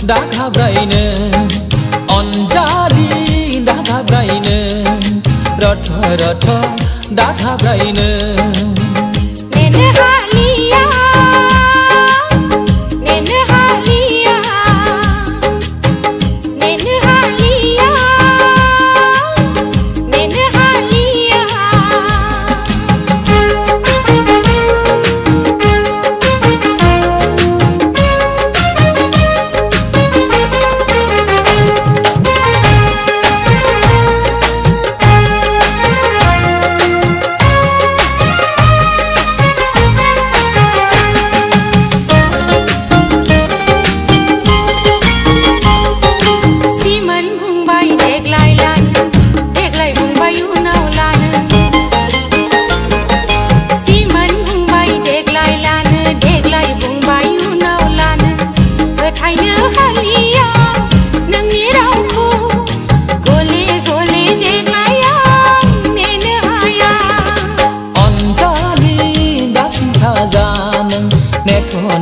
दा घाब्रायनो अनजालि दा घाब्रायनो रथ रथ दा घाब्रायनो नेनो हालिया नेनो हालिया नेनो हालिया नेनो हालिया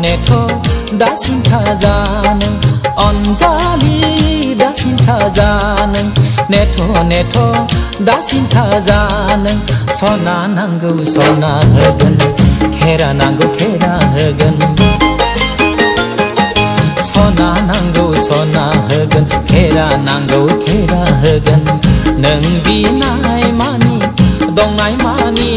नेथो दासिम थाजानो अनजालि दासिम थाजानो नेथो नेथो दासिम थाजानो सना नांगौ सना होगोन खेरा नांगौ खेरा होगोन सना नांगौ सना होगोन खेरा नांगौ खेरा होगोन नों बिनाय मानि दंनाय मानि